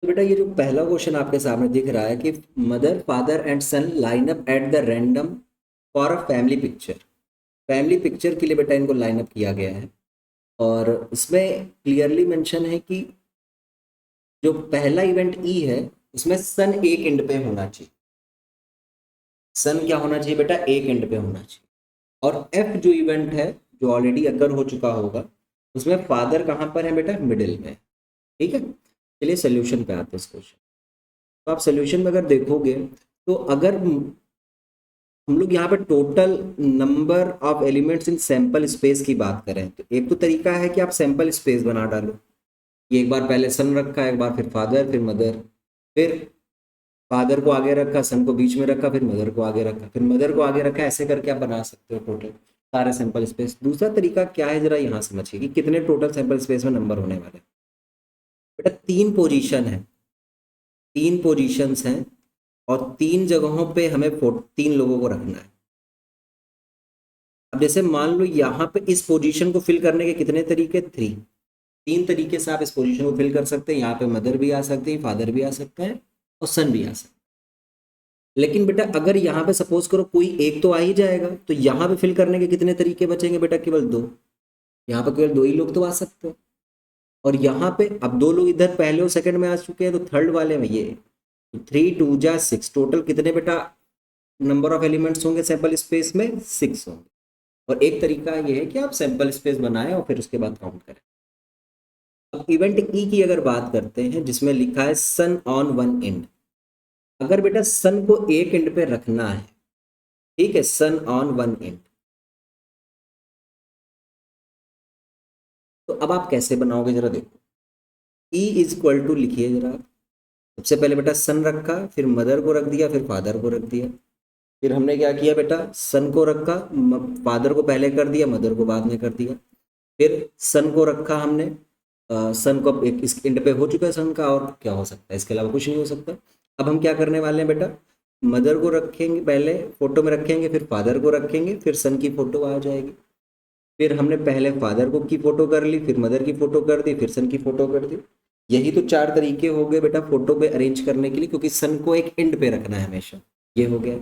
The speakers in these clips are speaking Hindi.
तो बेटा ये जो पहला क्वेश्चन आपके सामने दिख रहा है कि mother father and son line up at the random for a family picture. Family picture के लिए बेटा इनको लाइन अप किया गया है और इसमें क्लियरली मेंशन है कि जो पहला इवेंट ई है उसमें सन एक एंड पे होना चाहिए। सन क्या होना चाहिए बेटा? एक एंड पे होना चाहिए। और एफ जो इवेंट है जो ऑलरेडी अकर हो चुका होगा उसमें फादर कहाँ पर है बेटा? मिडिल में। ठीक है, चलिए सोल्यूशन पे आते हैं इस क्वेश्चन। तो आप सोल्यूशन में अगर देखोगे तो अगर हम लोग यहाँ पे total number of elements in sample space की बात करें तो एक तो तरीका है कि आप सैंपल स्पेस बना डालो। ये एक बार पहले सन रखा है, एक बार फिर फादर, फिर मदर, फिर फादर को आगे रखा, सन को बीच में रखा, फिर मदर को आगे रखा, फिर मदर को आगे रखा। ऐसे करके आप बना सकते हो टोटल सारे सैंपल स्पेस। दूसरा तरीका क्या है जरा यहाँ समझिए कि कितने टोटल सैंपल स्पेस में नंबर होने वाले हैं। बेटा तीन पोजीशन है, तीन पोजीशंस हैं और तीन जगहों पे हमें तीन लोगों को रखना है। अब जैसे मान लो यहाँ पे इस पोजीशन को फिल करने के कितने तरीके? तीन तरीके से आप इस पोजीशन को फिल कर सकते हैं। यहाँ पे मदर भी आ सकते हैं, फादर भी आ सकते हैं और सन भी आ सकते हैं। लेकिन बेटा अगर यहाँ पे सपोज करो कोई एक तो आ ही जाएगा तो यहाँ पे फिल करने के कितने तरीके बचेंगे बेटा? केवल दो। यहाँ पे केवल दो ही लोग तो आ सकते हैं और यहाँ पे अब दो लोग इधर पहले और सेकंड में आ चुके हैं तो थर्ड वाले में ये 3 2 जा 6 टोटल कितने बेटा नंबर ऑफ एलिमेंट्स होंगे सैंपल स्पेस में? 6 होंगे। और एक तरीका ये है कि आप सैंपल स्पेस बनाएं और फिर उसके बाद काउंट करें। अब इवेंट ई की अगर बात करते हैं जिसमें लिखा है सन ऑन वन एंड। अगर बेटा सन को एक एंड पे रखना है, ठीक है, सन ऑन वन एंड, तो अब आप कैसे बनाओगे जरा देखो। ई इज इक्वल टू लिखिए जरा। सबसे पहले बेटा सन रखा, फिर मदर को रख दिया, फिर फादर को रख दिया। फिर हमने क्या किया बेटा? सन को रखा, फादर को पहले कर दिया, मदर को बाद में कर दिया। फिर सन को रखा हमने, सन को एक इस एंड पे हो चुका है सन का, और क्या हो सकता है? इसके अलावा कुछ नहीं हो सकता। अब हम क्या करने वाले हैं बेटा? मदर को रखेंगे पहले फोटो में रखेंगे, फिर फादर को रखेंगे, फिर सन की फोटो आ जाएगी। फिर हमने पहले फादर को की फोटो कर ली, फिर मदर की फोटो कर दी, फिर सन की फोटो कर दी। यही तो चार तरीके हो गए बेटा फोटो पे अरेंज करने के लिए, क्योंकि सन को एक एंड पे रखना है हमेशा। ये हो गया।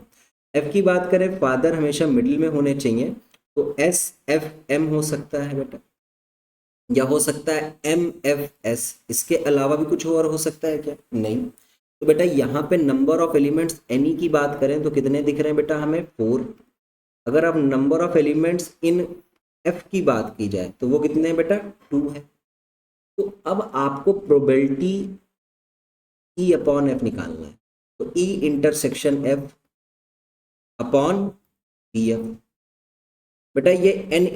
एफ की बात करें, फादर हमेशा मिडिल में होने चाहिए, तो एस एफ एम हो सकता है बेटा, या हो सकता है एम एफ एस। इसके अलावा भी कुछ और हो सकता है क्या? नहीं। तो बेटा यहाँ पे नंबर ऑफ एलिमेंट्स एनी की बात करें तो कितने दिख रहे हैं बेटा हमें? 4। अगर आप number of elements in F की बात की जाए तो वो कितने हैं बेटा? 2 है। तो अब आपको प्रोबेबिलिटी ई अपॉन एफ निकालना है। तो E intersection F upon B F. बेटा ये n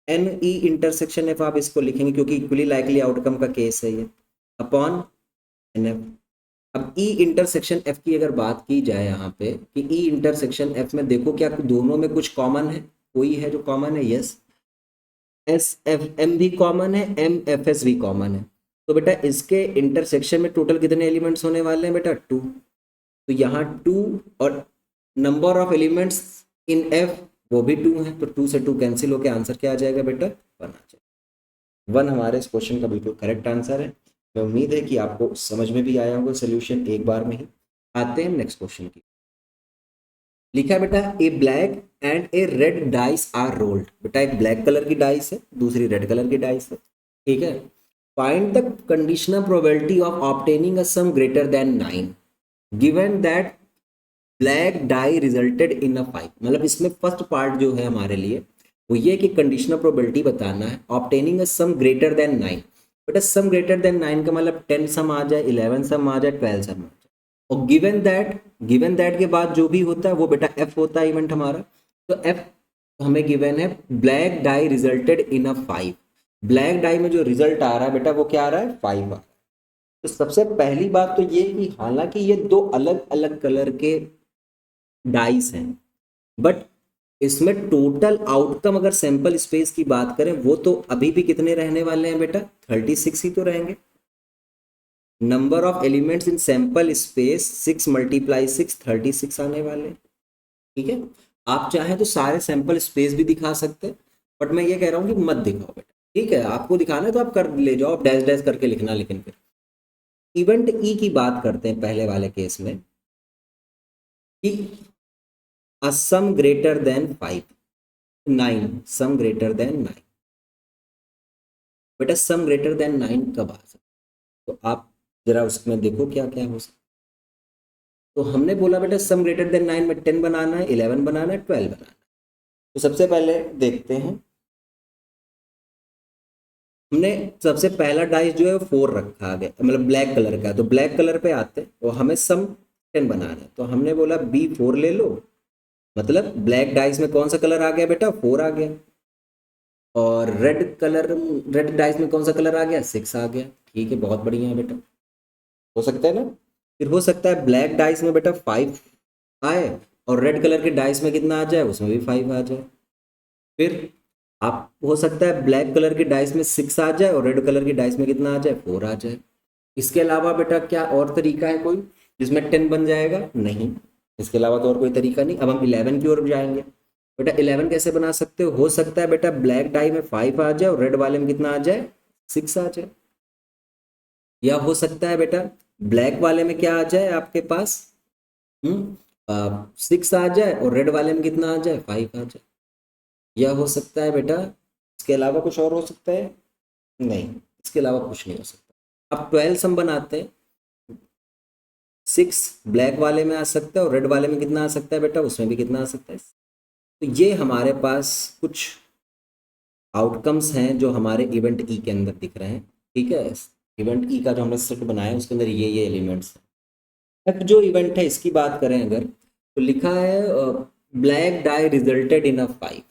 n E intersection F आप इसको लिखेंगे क्योंकि इक्वली लाइकली आउटकम का केस है ये, अपॉन एन एफ। अब ई इंटरसेक्शन एफ की अगर बात की जाए यहाँ पे कि ई इंटरसेक्शन एफ में देखो क्या दोनों में कुछ कॉमन है? कोई है जो कॉमन है? यस। एस एफ एम भी कॉमन है, एम एफ एस भी कॉमन है। तो बेटा इसके इंटरसेक्शन में टोटल कितने एलिमेंट्स होने वाले हैं बेटा? 2। तो यहाँ 2 और number of elements in F वो भी 2 है, तो 2 से 2 कैंसिल होकर आंसर क्या आ जाएगा बेटा? 1 आ जाएगा। 1 हमारे इस क्वेश्चन का बिल्कुल करेक्ट आंसर है। मैं उम्मीद है कि आपको समझ में भी आया होगा सोल्यूशन एक बार में ही। आते हैं नेक्स्ट क्वेश्चन की। लिखा है बेटा a black and a red dice are rolled. बेटा एक ब्लैक कलर की डाइस है, दूसरी रेड कलर की डाइस है, ठीक है। Find the conditional probability of obtaining a sum greater than 9 given that black die resulted in a 5। मतलब इसमें फर्स्ट पार्ट जो है हमारे लिए वो ये कि कंडीशनल प्रोबेबिलिटी बताना है obtaining a sum greater than 9। बेटा सम ग्रेटर देन 9 का मतलब 10 सम आ जाए, 11 सम आ जाए, 12 सम आ जाए। और गिवन दैट के बाद जो भी होता है वो बेटा एफ होता है इवेंट हमारा। तो एफ हमें गिवन है black die resulted in a 5। Black dye में जो रिजल्ट आ रहा है बेटा वो क्या आ रहा है? 5 आ रहा है। तो सबसे पहली बात तो ये कि हालांकि ये दो अलग अलग कलर के डाइस हैं, बट इसमें टोटल आउटकम अगर सैंपल स्पेस की बात करें वो तो अभी भी कितने रहने वाले हैं बेटा? 36 ही तो रहेंगे। Number of elements in sample space 6 × 6 36 आने वाले, ठीक है। आप चाहें तो सारे सैंपल स्पेस भी दिखा सकते हैं, बट मैं ये कह रहा हूँ कि मत दिखाओ बेटा, ठीक है। आपको दिखाना है तो आप कर ले जाओ, आप डैश डैश करके लिखना, लेकिन फिर इवेंट ई की बात करते हैं पहले वाले केस में कि a sum greater than 5, 9, sum greater than 9। बेटा सम ग्रेटर देन 9 कब आ सकता है? तो आप जरा उसमें देखो क्या क्या हो सकता है। तो हमने बोला बेटा सम ग्रेटर देन 9 में 10 बनाना है, 11 बनाना है, 12 बनाना है। तो सबसे पहले देखते हैं, हमने सबसे पहला डाइस जो है वो 4 रखा गया, मतलब ब्लैक कलर का। तो ब्लैक कलर पे आते हैं और हमें सम 10 बनाना है। तो हमने बोला B4 ले लो, मतलब ब्लैक डाइस में कौन सा कलर आ गया बेटा? 4 आ गया। और रेड डाइस में कौन सा कलर आ गया? 6 आ गया। ठीक है, बहुत बढ़िया है बेटा, हो सकता है ना। फिर हो सकता है ब्लैक डाइस में बेटा 5 आए और रेड कलर के डाइस में कितना आ जाए? उसमें भी 5 आ जाए। फिर आप हो सकता है ब्लैक कलर की डाइस में 6 आ जाए और रेड कलर की डाइस में कितना आ जाए? 4 आ जाए। इसके अलावा बेटा क्या और तरीका है कोई जिसमें 10 बन जाएगा? नहीं, इसके अलावा तो और कोई तरीका नहीं। अब हम 11 की ओर जाएंगे। बेटा 11 कैसे बना सकते हो सकता है बेटा ब्लैक डाई में 5 आ जाए और रेड वाले में कितना आ जाए? 6 आ जाए। या हो सकता है बेटा ब्लैक वाले में क्या आ जाए आपके पास? 6 आ जाए और रेड वाले में कितना आ जाए? 5 आ जाए। या हो सकता है बेटा इसके अलावा कुछ और हो सकता है? नहीं, इसके अलावा कुछ नहीं हो सकता। अब 12 सम बनाते हैं। 6 ब्लैक वाले में आ सकता है और रेड वाले में कितना आ सकता है बेटा? उसमें भी कितना आ सकता है? तो ये हमारे पास कुछ आउटकम्स हैं जो हमारे इवेंट ई के अंदर दिख रहे हैं। ठीक है, इवेंट ई का जो हमने सेट बनाया उसके अंदर ये एलिमेंट्स हैं। अब जो इवेंट है इसकी बात करें अगर, तो लिखा है black die resulted in a 5।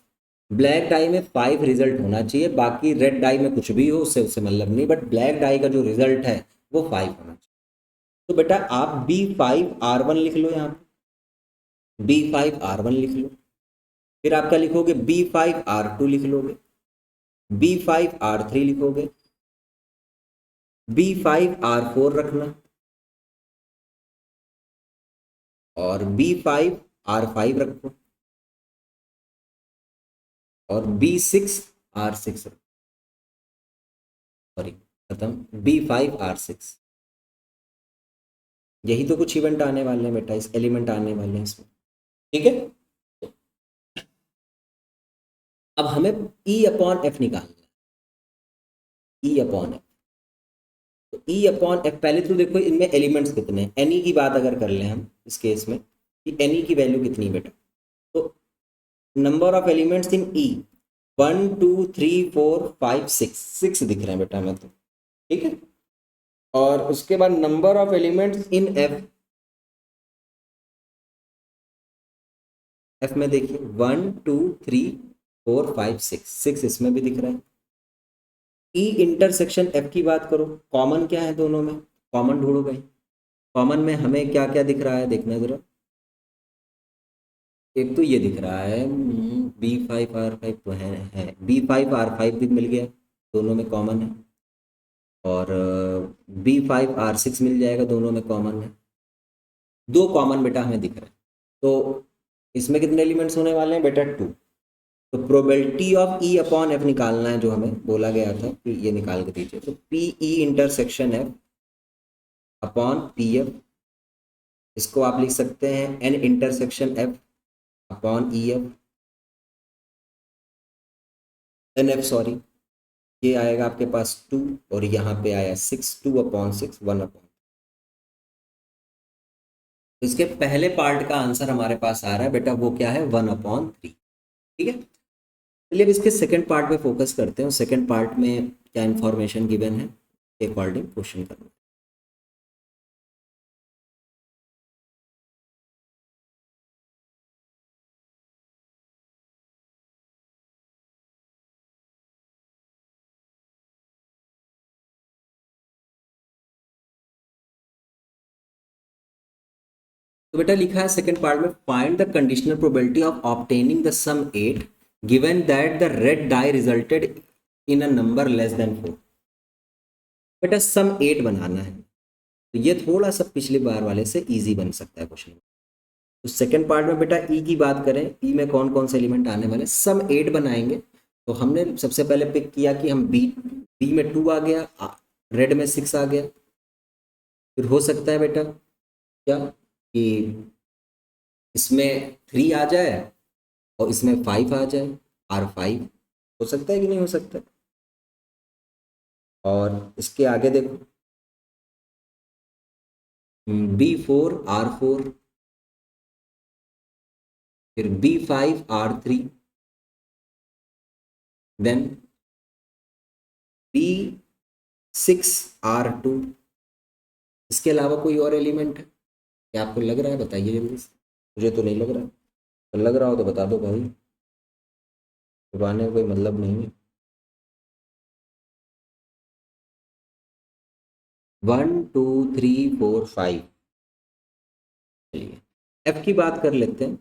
Black dye में 5 रिजल्ट होना चाहिए, बाकी रेड डाई में कुछ भी हो उससे उससे मतलब नहीं, बट ब्लैक डाई का जो रिजल्ट है वो 5 होना चाहिए। तो बेटा आप B5R1 लिख लो, यहाँ पे B5R1 लिख लो। फिर आप क्या लिखोगे? B5R2 लिख लोगे, B5R3 लिखोगे, B5R4 रखना और B5R5 रखो और B6R6 रखो। सॉरी, खत्म। B5R6। यही तो कुछ इवेंट आने वाले हैं बेटा, इस एलिमेंट आने वाले हैं इसमें। ठीक है, अब हमें E/F निकालना है। E/F, तो E/F पहले तो देखो इनमें एलिमेंट्स कितने हैं। Any की बात अगर कर लें हम इस केस में कि Any की वैल्यू कितनी है बेटा, तो number of elements in E 1 2 3 4 5 6, 6 दिख रहे हैं बेटा हमें तो। ठीक है, और उसके बाद number of elements in F में देखिए 1 2 3 4 5 6, 6 इसमें भी दिख रहा है। E इंटरसेक्शन F की बात करो, कॉमन क्या है दोनों में? कॉमन ढूंढो भाई। कॉमन में हमें क्या क्या दिख रहा है देखना जरा। एक तो ये दिख रहा है B5R5 तो है B5R5 भी मिल गया, दोनों में कॉमन है। और B5R6 मिल जाएगा, दोनों में कॉमन है। दो कॉमन बेटा हमें दिख रहा है। तो इसमें कितने एलिमेंट्स होने वाले हैं बेटा? 2। तो प्रोबेबिलिटी ऑफ E/F निकालना है जो हमें बोला गया था कि ये निकाल के दीजिए। तो PE intersection F upon PF, इसको आप लिख सकते हैं N intersection F upon EF, NF sorry. ये आएगा आपके पास 2 और यहाँ पे आया 6, 2/6, 1/। तो इसके पहले पार्ट का आंसर हमारे पास आ रहा है बेटा, वो क्या है? 1/3। ठीक है, चलिए अब इसके सेकंड पार्ट पे फोकस करते हैं। सेकंड पार्ट में क्या इंफॉर्मेशन गिवन है के अकॉर्डिंग क्वेश्चन करना। तो बेटा लिखा है सेकंड पार्ट में, find the conditional probability of obtaining the sum 8 given that the red die resulted in a number less than 4। बेटा सम 8 बनाना है, तो ये थोड़ा सा पिछली बार वाले से इजी बन सकता है क्वेश्चन। तो सेकंड पार्ट में बेटा ई की बात करें, ई में कौन कौन से एलिमेंट आने वाले? सम 8 बनाएंगे। तो हमने सबसे पहले पिक किया कि हम बी में 2 आ गया, रेड में 6 आ गया। फिर हो सकता है बेटा क्या कि इसमें 3 आ जाए और इसमें 5 आ जाए, R5। हो सकता है कि नहीं हो सकता? और इसके आगे देखो, B4 R4, फिर B5 R3, then B6 R2। इसके अलावा कोई और एलिमेंट है क्या आपको लग रहा है? बताइए जल्दी से। मुझे तो नहीं लग रहा, तो लग रहा हो तो बता दो भाई, छुपाने का कोई मतलब नहीं है। 1 2 3 4 5। चलिए एफ की बात कर लेते हैं।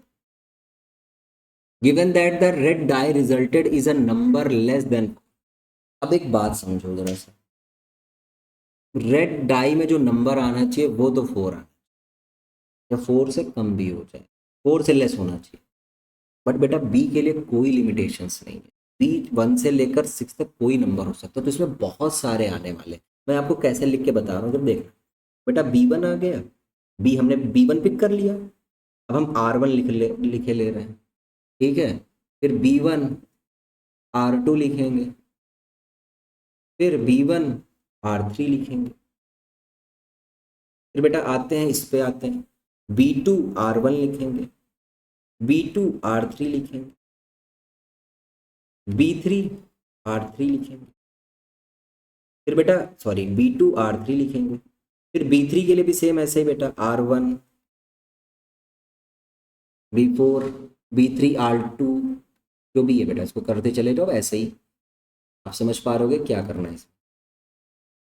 Given that the red die resulted is a number less than. अब एक बात समझो जरा सा, रेड डाई में जो नंबर आना चाहिए वो तो 4 आना, या 4 से कम भी हो जाए, 4 से लेस होना चाहिए। बट बेटा बी के लिए कोई लिमिटेशंस नहीं है। बी 1 से लेकर 6 तक कोई नंबर हो सकता है, तो इसमें बहुत सारे आने वाले। मैं आपको कैसे लिख के बता रहा हूँ, जब देख बेटा B1 आ गया, बी हमने B1 पिक कर लिया, अब हम R1 लिखे ले रहे हैं, ठीक है। फिर B1 R2 लिखेंगे, फिर B1 R3 लिखेंगे। फिर बेटा आते हैं इस पे आते हैं, B2 R1 लिखेंगे, B2 R3 लिखेंगे, B3 R3 लिखेंगे। फिर बेटा सॉरी B2 R3 लिखेंगे। फिर B3 के लिए भी सेम ऐसे ही बेटा, R1 B4 B3 R2, जो भी है बेटा इसको करते चले जाओ ऐसे ही। आप समझ पा रहोगे क्या करना है इसमें।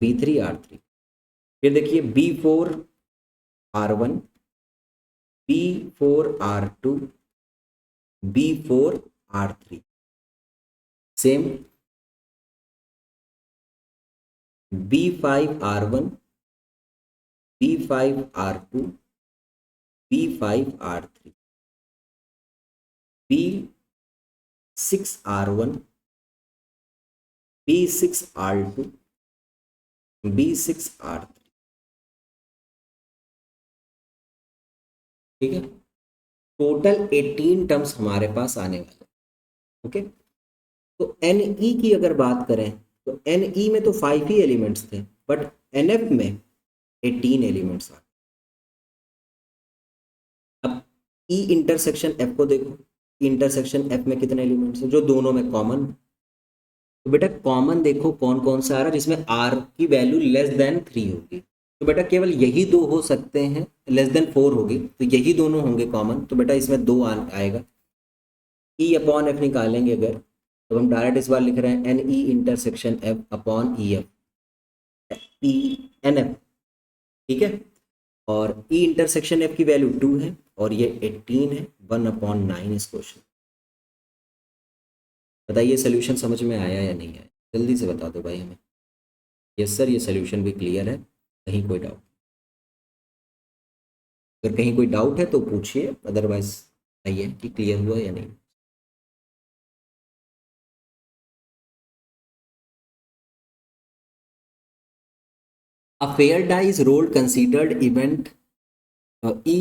B3 R3, फिर देखिए B4 R1 B4 R2 B4 R3, same B5 R1 B5 R2 B5 R3 B6 R1 B6 R2 B6 R3। ठीक है, टोटल 18 टर्म्स हमारे पास आने वाले। ओके, तो एन ई की अगर बात करें तो एन ई में तो 5 ही एलिमेंट्स थे, बट एन एफ में 18 एलिमेंट्स आ। अब ई इंटरसेक्शन एफ को देखो, इंटरसेक्शन एफ में कितने एलिमेंट्स हैं जो दोनों में कॉमन। तो बेटा कॉमन देखो कौन कौन सा आ रहा है जिसमें आर की वैल्यू लेस देन 3 होगी। तो बेटा केवल यही दो हो सकते हैं, लेस देन 4 होगी तो यही दोनों होंगे कॉमन, तो बेटा इसमें दो आएगा। ई अपॉन एफ निकालेंगे अगर, तो हम डायरेक्ट इस बार लिख रहे हैं n E intersection F upon E F, E n F, ठीक है। और ई इंटरसेक्शन एफ की वैल्यू 2 है और ये 18 है, 1/9 इस क्वेश्चन। बताइए सोल्यूशन समझ में आया या नहीं आया, जल्दी से बता दो भाई हमें। यस सर, ये सोल्यूशन भी क्लियर है, कहीं कोई डाउट? अगर कहीं कोई डाउट है तो पूछिए, अदरवाइज बताइए कि क्लियर हुआ या नहीं। A fair die is rolled considered event. E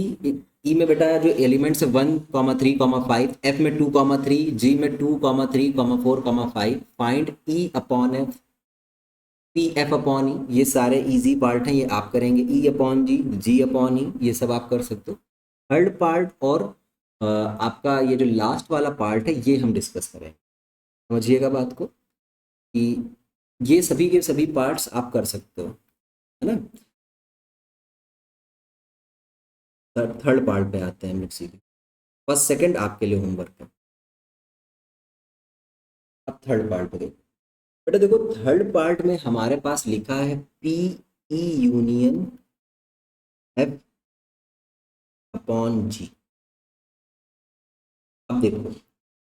E में बेटा जो एलिमेंट्स है 1 3 5, एफ में 2 3, जी में 2 3 4 5, find E upon F, P F upon E. ये सारे इजी पार्ट हैं, ये आप करेंगे। ई अपॉन जी, जी अपॉन ई, ये सब आप कर सकते हो। थर्ड पार्ट और आपका ये जो लास्ट वाला पार्ट है ये हम डिस्कस करें। समझिएगा बात को कि ये सभी के सभी पार्ट्स आप कर सकते हो, है ना। थर्ड पार्ट पे आते हैं हम लोग सीधे। फर्स्ट सेकंड आपके लिए होमवर्क है। अब थर्ड पार्ट पे देखो बेटा, देखो थर्ड पार्ट में हमारे पास लिखा है P E union F upon G. अब देखो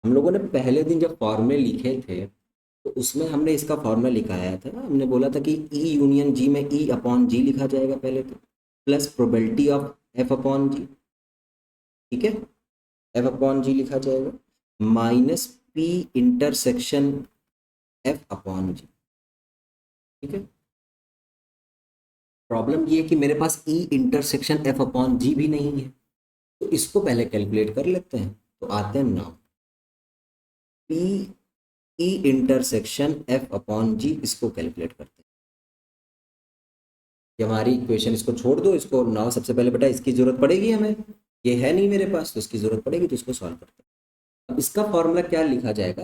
हम लोगों ने पहले दिन जब फॉर्मूले लिखे थे तो उसमें हमने इसका फॉर्मूला लिखाया था ना, हमने बोला था कि ई यूनियन जी में ई अपॉन जी लिखा जाएगा पहले तो, plus probability of F upon G, ठीक है। एफ अपॉन जी लिखा जाएगा minus P intersection F upon G, ठीक है। प्रॉब्लम ये है कि मेरे पास E intersection F upon G भी नहीं है, तो इसको पहले कैलकुलेट कर लेते हैं। तो आते हैं now P E intersection F upon G, इसको कैलकुलेट करते हैं। ये हमारी इक्वेशन, इसको छोड़ दो, इसको नाउ सबसे पहले बेटा इसकी जरूरत पड़ेगी हमें, ये है नहीं मेरे पास तो इसकी जरूरत पड़ेगी, तो इसको सॉल्व करते हैं। अब इसका फॉर्मूला क्या लिखा जाएगा,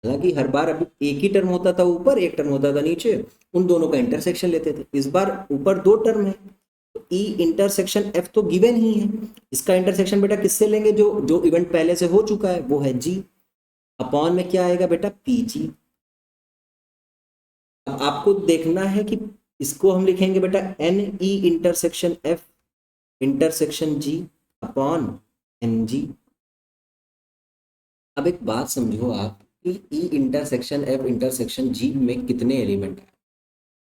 हालांकि हर बार अभी एक ही टर्म होता था ऊपर, एक टर्म होता था नीचे, उन दोनों का इंटरसेक्शन लेते थे। इस बार ऊपर दो टर्म है, तो ई इंटरसेक्शन एफ तो गिवन ही है, इसका इंटरसेक्शन बेटा किससे लेंगे, जो जो इवेंट पहले से हो चुका है वो है जी, अपॉन में क्या आएगा बेटा पी जी। अब आपको देखना है कि इसको हम लिखेंगे बेटा N E intersection F intersection G upon N G. अब एक बात समझो आप कि E intersection F intersection G में कितने एलिमेंट है,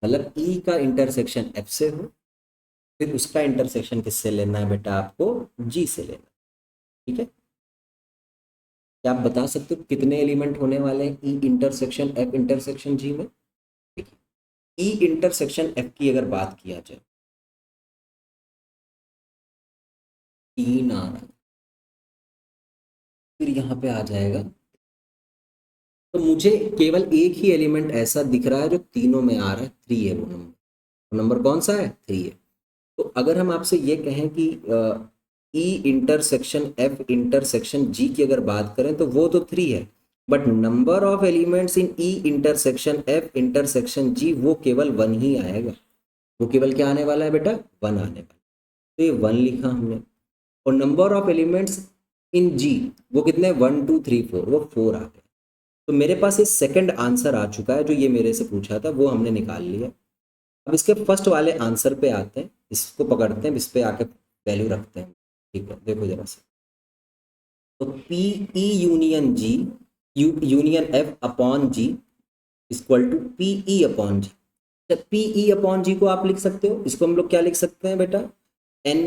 मतलब ई का इंटरसेक्शन एफ से हो, फिर उसका इंटरसेक्शन किससे लेना है बेटा, आपको जी से लेना है। ठीक है, क्या आप बता सकते हो कितने एलिमेंट होने वाले हैं ई इंटरसेक्शन एफ इंटरसेक्शन जी में। देखिए ई इंटरसेक्शन एफ की अगर बात किया जाए, तीन आ रहा है, फिर यहाँ पे आ जाएगा, तो मुझे केवल एक ही एलिमेंट ऐसा दिख रहा है जो तीनों में आ रहा है, थ्री है वो नंबर। वो नंबर कौन सा है, थ्री है। तो अगर हम आपसे ये कहें कि E intersection F intersection G की अगर बात करें तो वो तो थ्री है, but number of elements in E intersection F intersection G वो केवल वन ही आएगा। वो केवल क्या आने वाला है बेटा, वन आने वाला। तो ये वन लिखा हमने, और नंबर ऑफ एलिमेंट्स इन जी वो कितने, वन टू थ्री फोर, वो फोर आ गए। तो मेरे पास ये सेकंड आंसर आ चुका है, जो ये मेरे से पूछा था वो हमने निकाल लिया। अब इसके फर्स्ट वाले आंसर पे आते हैं, इसको पकड़ते हैं, इस पे आके वैल्यू रखते हैं। ठीक है, देखो जरा से, तो P E union G union F upon G equal to P E upon G. जब पी ई अपॉन जी को आप लिख सकते हो, इसको हम लोग क्या लिख सकते हैं बेटा, N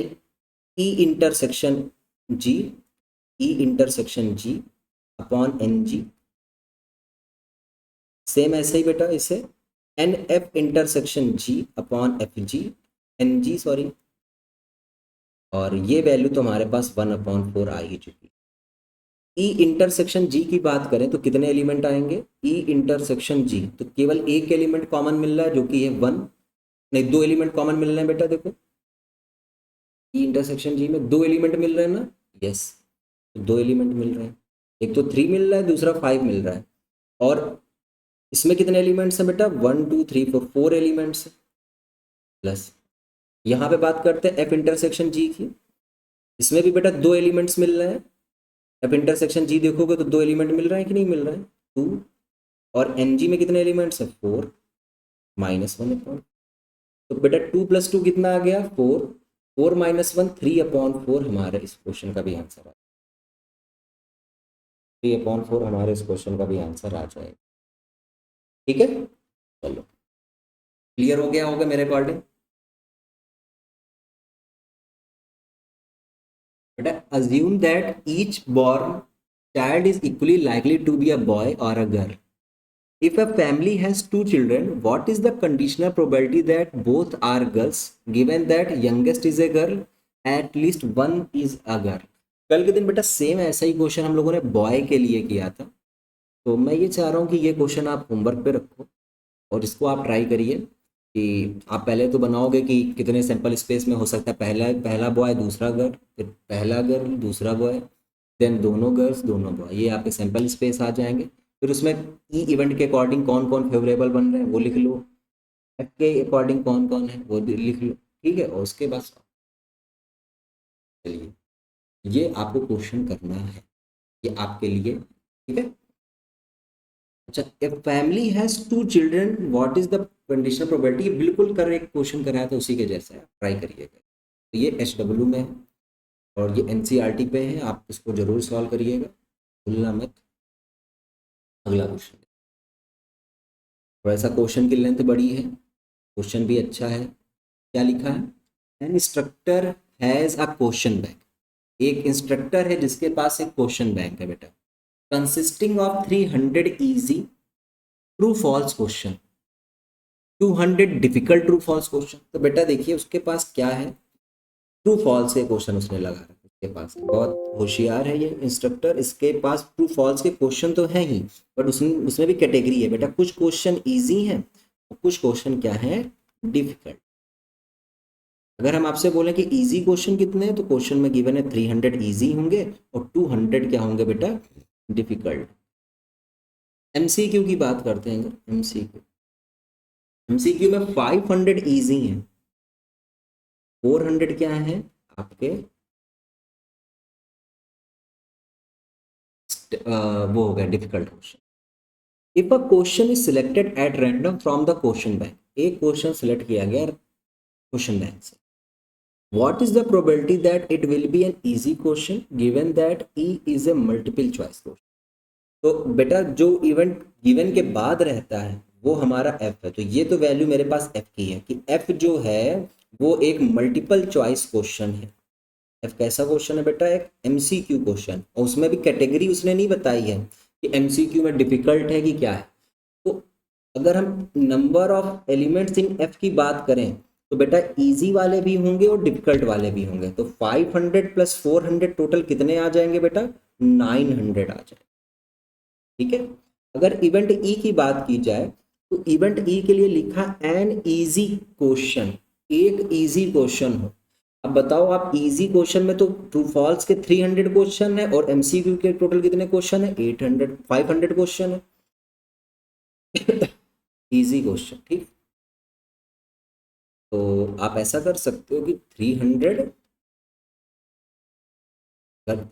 E intersection G, E intersection G upon N G. Same ऐसे ही बेटा इसे N F intersection G upon F G, N G sorry, और ये वैल्यू तो हमारे पास वन अपॉन फोर आ ही चुकी। ई इंटरसेक्शन जी की बात करें तो कितने एलिमेंट आएंगे, ई इंटरसेक्शन जी तो केवल एक एलिमेंट कॉमन मिल रहा है जो कि है वन, नहीं दो एलिमेंट कॉमन मिल रहे हैं बेटा, देखो ई इंटरसेक्शन जी में दो एलिमेंट मिल रहे हैं ना, यस, तो दो एलिमेंट मिल रहे हैं, एक तो थ्री मिल रहा है, दूसरा फाइव मिल रहा है। और इसमें कितने एलिमेंट्स हैं बेटा, one two three four, four elements plus यहाँ पे बात करते हैं एफ इंटरसेक्शन जी की, इसमें भी बेटा दो एलिमेंट्स मिल रहे हैं। एफ इंटरसेक्शन जी देखोगे तो दो एलिमेंट मिल रहे हैं कि नहीं मिल रहे हैं, टू, और एन जी में कितने एलिमेंट्स हैं, फोर, माइनस वन अपॉन, तो बेटा टू प्लस टू कितना आ गया, four, four minus one three upon four, हमारे इस क्वेश्चन का भी आंसर आ, थ्री अपॉन फोर हमारे इस क्वेश्चन का भी आंसर आ जाएगा। ठीक है, चलो क्लियर हो गया होगा मेरे according. But assume that each born child is equally likely to be a boy or a girl. If a family has two children, what is the conditional probability that both are girls, given that youngest is a girl, at least one is a girl? कल के दिन बेटा सेम ऐसा ही क्वेश्चन हम लोगों ने बॉय के लिए किया था, तो मैं ये चाह रहा हूँ कि ये क्वेश्चन आप होमवर्क पे रखो और इसको आप ट्राई करिए कि आप पहले तो बनाओगे कि कितने सैंपल स्पेस में हो सकता है, पहला पहला बॉय दूसरा गर्ल, फिर पहला गर्ल दूसरा बॉय, देन दोनों गर्ल्स दोनों बॉय, ये आपके सैंपल स्पेस आ जाएंगे। फिर उसमें ई इवेंट के अकॉर्डिंग कौन कौन फेवरेबल बन रहे हैं वो लिख लो, एफ के अकॉर्डिंग कौन कौन है वो भी लिख लो। ठीक है, और उसके बाद चलिए ये आपको क्वेश्चन करना है, ये आपके लिए। ठीक है, अच्छा, a family has two children what is the conditional probability, बिल्कुल करेक्ट क्वेश्चन कराया था उसी के जैसा है, ट्राई करिएगा। तो ये एच डब्ल्यू में है और ये एन सी आर टी पे है, आप इसको जरूर सॉल्व करिएगा, भूलना मत। अगला क्वेश्चन, थोड़ा सा क्वेश्चन की लेंथ बड़ी है, क्वेश्चन भी अच्छा है। क्या लिखा है, an instructor has a question bank, एक इंस्ट्रक्टर है जिसके पास एक क्वेश्चन बैंक है बेटा, consisting of 300 easy true false question. 200 difficult true false question. तो बेटा देखिए उसके पास क्या है, ट्रू फॉल्स के क्वेश्चन उसने लगा रखा है। इसके पास बहुत होशियार है ये इंस्ट्रक्टर, इसके पास ट्रू फॉल्स के क्वेश्चन तो है ही, बट उसमें भी कैटेगरी है बेटा, कुछ क्वेश्चन इजी हैं और कुछ क्वेश्चन क्या है, डिफिकल्ट। अगर हम आपसे बोलें कि इजी क्वेश्चन कितने हैं, तो क्वेश्चन में गिवन है 300 इजी होंगे और 200 क्या होंगे बेटा, डिफिकल्ट। एमसीक्यू की बात करते हैं, अगर एमसीक्यू में 500 इजी हैं, 400 क्या है आपके वो हो गया difficult question. If a question is selected at random from the question bank, एक क्वेश्चन सिलेक्ट किया गया क्वेश्चन बैंक से, what is the probability that it will be an easy question given that E is a multiple choice question। तो बेटा जो इवेंट गिवन के बाद रहता है वो हमारा f है, तो ये तो वैल्यू मेरे पास f की है कि f जो है वो एक मल्टीपल चॉइस क्वेश्चन है। f कैसा क्वेश्चन है बेटा, एक एमसीक्यू क्वेश्चन, और उसमें भी कैटेगरी उसने नहीं बताई है कि एमसीक्यू में डिफिकल्ट है कि क्या है। तो अगर हम number of elements in f की बात करें तो बेटा इजी वाले भी होंगे और डिफिकल्ट वाले भी होंगे, तो 500 प्लस 400 टोटल कितने आ जाएंगे बेटा, 900 आ जाएंगे। ठीक है, अगर इवेंट ई की बात की जाए तो इवेंट ई के लिए लिखा एन इजी क्वेश्चन, एक इजी क्वेश्चन हो। अब बताओ आप, इजी क्वेश्चन में तो ट्रू फॉल्स के 300 क्वेश्चन है और एमसीक्यू के टोटल कितने क्वेश्चन है, 800 500 क्वेश्चन है। इजी क्वेश्चन, ठीक। तो आप ऐसा कर सकते हो कि 300, अगर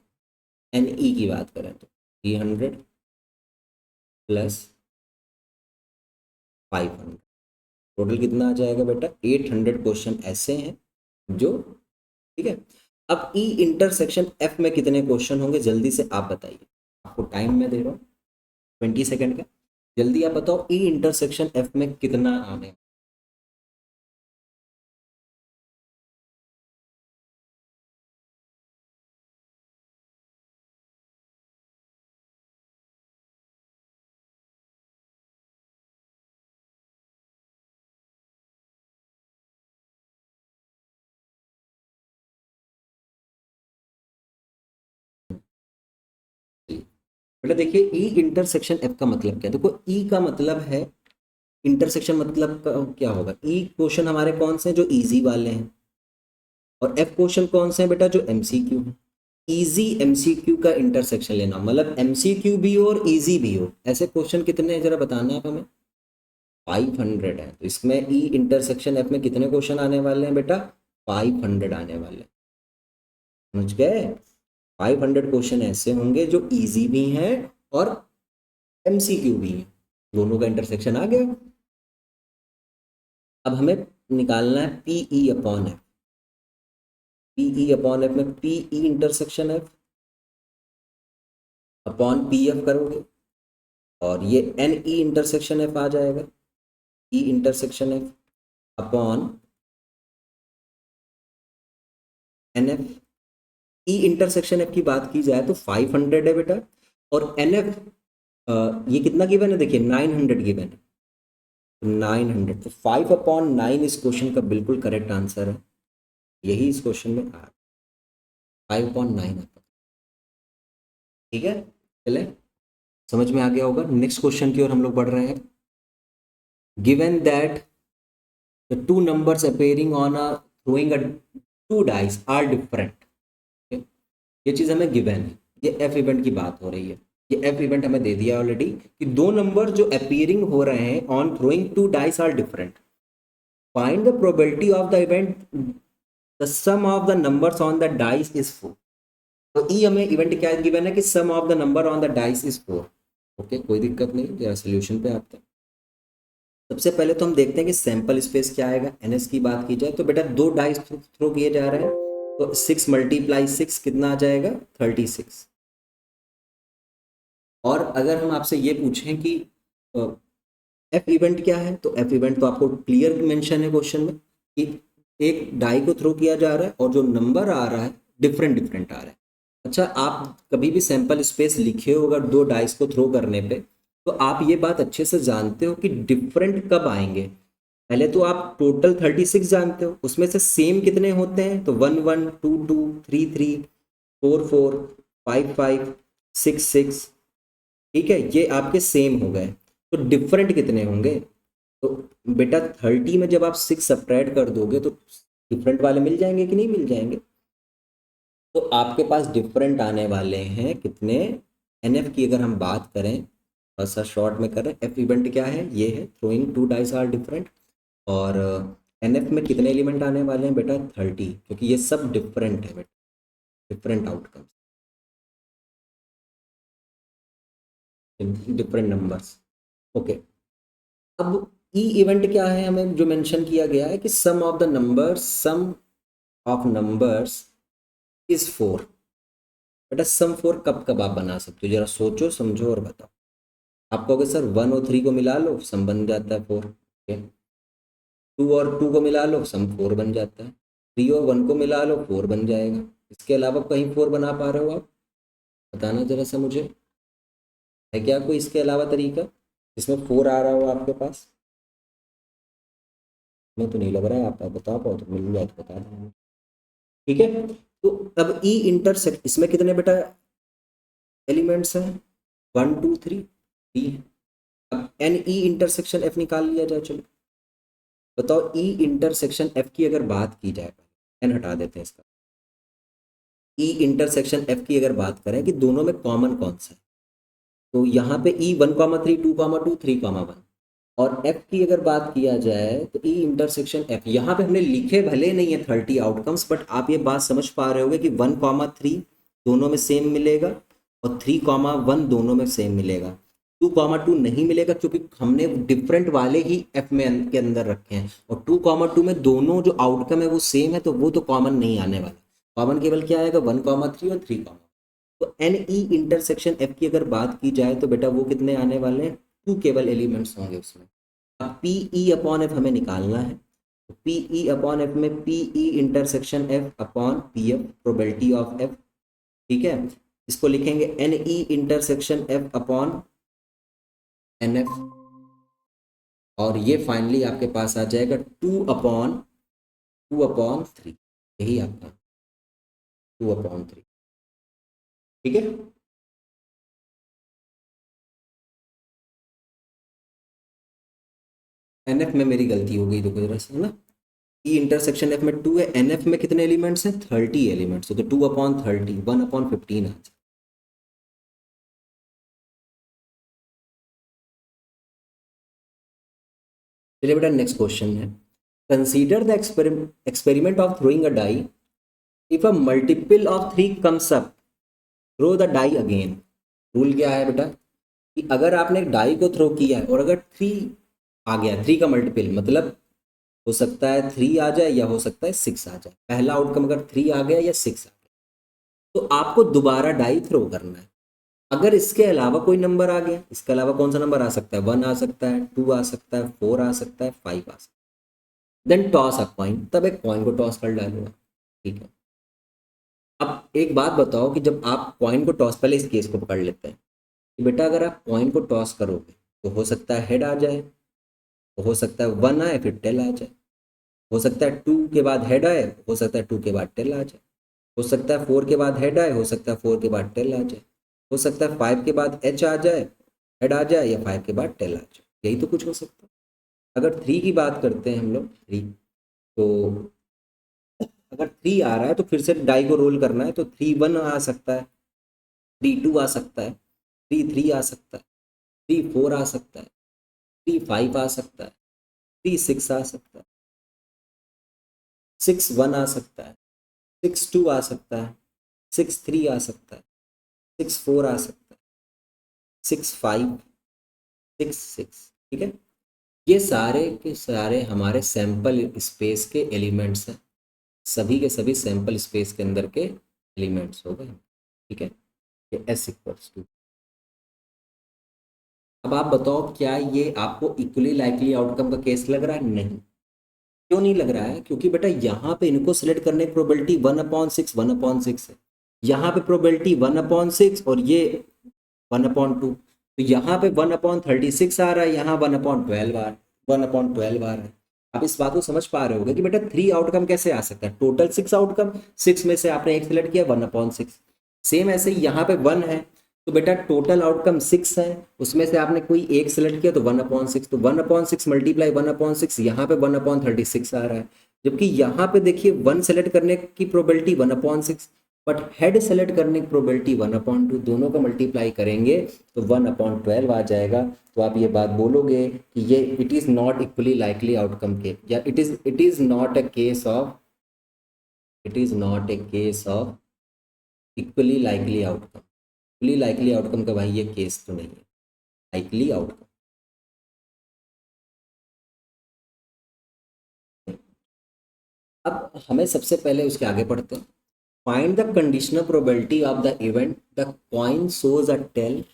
एन ई की बात करें तो 300 प्लस 500 टोटल कितना आ जाएगा बेटा, 800 क्वेश्चन ऐसे हैं जो, ठीक है। अब ई इंटरसेक्शन एफ में कितने क्वेश्चन होंगे, जल्दी से आप बताइए, आपको टाइम मैं दे रहा हूँ 20 सेकेंड का, जल्दी आप बताओ ई इंटरसेक्शन एफ में कितना आने। बेटा देखिए ई इंटरसेक्शन एफ का मतलब क्या है, देखो ई का मतलब है, इंटरसेक्शन मतलब क्या होगा, ई क्वेश्चन हमारे कौन से हैं, जो इजी वाले हैं, और एफ क्वेश्चन कौन से हैं बेटा, जो एमसीक्यू है। इजी एमसीक्यू का इंटरसेक्शन लेना, मतलब एमसीक्यू भी हो और इजी भी हो, ऐसे क्वेश्चन कितने हैं जरा बताना आप हमें, 500 है। तो इसमें ई इंटरसेक्शन एफ में कितने क्वेश्चन आने वाले हैं बेटा, 500 आने वाले हैं, समझ गए। 500 क्वेश्चन ऐसे होंगे जो इजी भी हैं और एमसीक्यू भी हैं, दोनों का इंटरसेक्शन आ गया। अब हमें निकालना है P E upon F, P E upon F में P E intersection F upon P F करोगे और ये एन ई इंटरसेक्शन एफ आ जाएगा, E intersection F upon N F. E intersection F की बात की जाए तो 500 है बेटा, और एन एफ ये कितना गिवन है, देखिए 900 गिवन है, 900, तो 5/9 इस क्वेश्चन का बिल्कुल करेक्ट आंसर है, यही इस क्वेश्चन में आ 5/9 आता है। ठीक है, चले समझ में आ गया होगा। नेक्स्ट क्वेश्चन की ओर हम लोग बढ़ रहे हैं। Given that the two numbers appearing on a throwing a two dice are different, ये चीज हमें गिवन है, ये एफ इवेंट की बात हो रही है, ये एफ इवेंट हमें दे दिया ऑलरेडी कि दो नंबर जो अपीयरिंग हो रहे हैं on throwing two dice are different, find the probability of the event the sum of the numbers on the dice is 4। तो ई हमें इवेंट क्या गिवन है कि sum of the number on the dice is 4। Okay, कोई दिक्कत नहीं, जरा सोल्यूशन पे आते हैं। सबसे पहले तो हम देखते हैं कि सैंपल स्पेस क्या आएगा। एनएस की बात की जाए तो बेटा दो डाइस थ्रो किए जा रहे हैं, तो 6 × 6 कितना आ जाएगा, 36। और अगर हम आपसे ये पूछें कि एफ इवेंट क्या है, तो एफ इवेंट तो आपको क्लियर मेंशन है क्वेश्चन में कि एक डाई को थ्रो किया जा रहा है और जो नंबर आ रहा है डिफरेंट डिफरेंट आ रहा है। अच्छा, आप कभी भी सैंपल स्पेस लिखे हो अगर दो डाइस को थ्रो करने पे, तो आप ये बात अच्छे से जानते हो कि डिफरेंट कब आएंगे, पहले तो आप टोटल 36 जानते हो, उसमें से सेम कितने होते हैं, तो 1 1 2 2 3 3 4 4 5 5 6 6, ठीक है, ये आपके सेम हो गए। तो डिफरेंट कितने होंगे, तो बेटा 30 में जब आप 6 सब्ट्रैक्ट कर दोगे तो डिफरेंट वाले मिल जाएंगे कि नहीं मिल जाएंगे। तो आपके पास डिफरेंट आने वाले हैं कितने, एनएफ की अगर हम बात करें, बस शॉर्ट में करें, एफ इवेंट क्या है, ये है throwing two dice are different. और एनएफ में कितने एलिमेंट आने वाले हैं बेटा 30, क्योंकि ये सब डिफरेंट है बेटा, different outcome, different numbers. Okay, अब ई इवेंट क्या है, हमें जो मेंशन किया गया है कि sum of the numbers, sum of numbers is 4। बेटा सम 4 कब कब आप बना सकते हो, जरा सोचो समझो और बताओ। आप कहोगे सर 1 और 3 को मिला लो सम बन जाता है 4, 2 और 2 को मिला लो सम 4 बन जाता है, 3 और 1 को मिला लो 4 बन जाएगा। इसके अलावा कहीं 4 बना पा रहे हो आप, बताना जरा सा मुझे, है क्या कोई इसके अलावा तरीका जिसमें 4 आ रहा हो आपके पास। मैं तो नहीं लग रहा है, आप बता पाओ तो, मिल जाए तो बता दें, ठीक है। तो अब ई इंटरसेक्ट, इसमें कितने बेटा एलिमेंट्स हैं, 1 2 3 डी है। अब एन ई इंटरसेक्शन एफ निकाल लिया जाए, चलो बताओ ई इंटरसेक्शन एफ की अगर बात की जाए, एन हटा देते हैं इसका, ई इंटरसेक्शन एफ की अगर बात करें कि दोनों में कॉमन कौन सा है, तो यहाँ पे ई 1 3 2 2 3 1, और एफ की अगर बात किया जाए तो ई इंटरसेक्शन एफ, यहाँ पे हमने लिखे भले नहीं है 30 आउटकम्स, बट आप ये बात समझ पा रहे होगे कि 1 3 दोनों में सेम मिलेगा और 3 1 दोनों में सेम मिलेगा। 2 2 नहीं मिलेगा क्योंकि हमने डिफरेंट वाले ही एफ में के अंदर रखे हैं, और 2 2 में दोनों जो आउटकम है वो सेम है, तो वो तो कॉमन नहीं आने वाला। कॉमन केवल क्या आएगा, 1 3 और 3। तो एन ई इंटरसेक्शन एफ की अगर बात की जाए तो बेटा वो कितने आने वाले हैं, 2 केवल एलिमेंट्स होंगे उसमें। अब पी ई अपॉन एफ हमें निकालना है, पी ई अपॉन एफ में P E intersection F upon P F, probability of F, ठीक है। इसको लिखेंगे n E intersection F upon N F, और ये फाइनली आपके पास आ जाएगा 2/3, यही आपका 2/3, ठीक है। एन एफ में मेरी गलती हो गई, देखो जरा सा ना, ई इंटरसेक्शन एफ में 2 है, एन एफ में कितने एलिमेंट्स हैं, 30 एलिमेंट्स, तो 2/30, 1/15 आ जाए। चलिए बेटा नेक्स्ट क्वेश्चन है, consider the experiment of throwing a die, if a multiple of 3 comes up, throw the die again. Rule क्या है बेटा कि अगर आपने एक डाई को थ्रो किया है और अगर 3 आ गया, 3 का मल्टीपल मतलब हो सकता है 3 आ जाए या हो सकता है 6 आ जाए, पहला आउटकम अगर 3 आ गया या 6 आ गया, तो आपको दोबारा डाई थ्रो करना है। अगर इसके अलावा कोई नंबर आ गया, इसके अलावा कौन सा नंबर आ सकता है, 1 आ सकता है, 2 आ सकता है, 4 आ सकता है, 5 आ सकता है, देन टॉस अ कॉइन, तब एक कॉइन को टॉस कर डालूंगा, ठीक है। अब एक बात बताओ कि जब आप कॉइन को टॉस, पहले इस केस को पकड़ लेते हैं कि बेटा अगर आप कॉइन को टॉस करोगे तो हो सकता है हेड आ जाए, तो हो सकता है 1 आए फिर टेल आ जाए, हो सकता है 2 के बाद हेड आए, हो सकता है 2 के बाद टेल आ जाए, हो सकता है 4 के बाद हेड आए, हो सकता है 4 के बाद टेल आ जाए, हो सकता है 5 के बाद एच आ जाए, हेड आ जाए, या 5 के बाद टेल आ जाए, यही तो कुछ हो सकता है। अगर 3 की बात करते हैं हम लोग, 3, तो अगर 3 आ रहा है तो फिर से डाई को रोल करना है, तो 3 1 आ सकता है, 3 2 आ सकता है, 3 3 आ सकता है, 3 4 आ सकता है, 3 5 आ सकता है, 3 6 आ सकता है, 6 1 आ सकता है, 6 2 आ सकता है, 6 3 आ सकता है, 6 4 आ सकता है, 6 5 6 6, ठीक है। ये सारे के सारे हमारे सैंपल स्पेस के एलिमेंट्स हैं, सभी के सभी सैंपल स्पेस के अंदर के एलिमेंट्स हो गए, ठीक है। ये एस इक्वल्स टू, अब आप बताओ क्या ये आपको इक्वली लाइकली आउटकम का केस लग रहा है, नहीं। क्यों नहीं लग रहा है, क्योंकि बेटा यहाँ पे इनको सिलेक्ट करने की प्रोबेबिलिटी 1/6 1/6 है, यहाँ पे प्रोबेबिलिटी 1/6 और ये 1/2, तो यहाँ पे 1/36 आ रहा है, यहाँ 1/12 आ रहा है, 1/12 आ रहा है। आप इस बात को समझ पा रहे होगे कि बेटा 3 आउटकम कैसे आ सकता है, टोटल 6 आउटकम, 6 में से आपने एक सिलेक्ट किया 1/6। सेम ऐसे ही यहाँ पे 1 है तो बेटा टोटल आउटकम 6 है, उसमें से आपने कोई एक सिलेक्ट किया तो 1/6, तो 1/6 मल्टीप्लाई 1/6, यहाँ पे 1/36 आ रहा है। जबकि यहाँ पे देखिए 1 सेलेक्ट करने की प्रोबेबिलिटी 1/6, बट हेड सेलेक्ट करने की प्रोबेबिलिटी 1/2, दोनों को मल्टीप्लाई करेंगे तो 1/12 आ जाएगा। तो आप ये बात बोलोगे कि ये it is not equally likely outcome के, या it is not a case of, it is not a case of equally likely outcome. Equally likely outcome का भाई ये केस तो नहीं है, लाइकली आउटकम। अब हमें सबसे पहले उसके आगे पढ़ते हैं। Find the conditional probability of the event the coin shows a tail,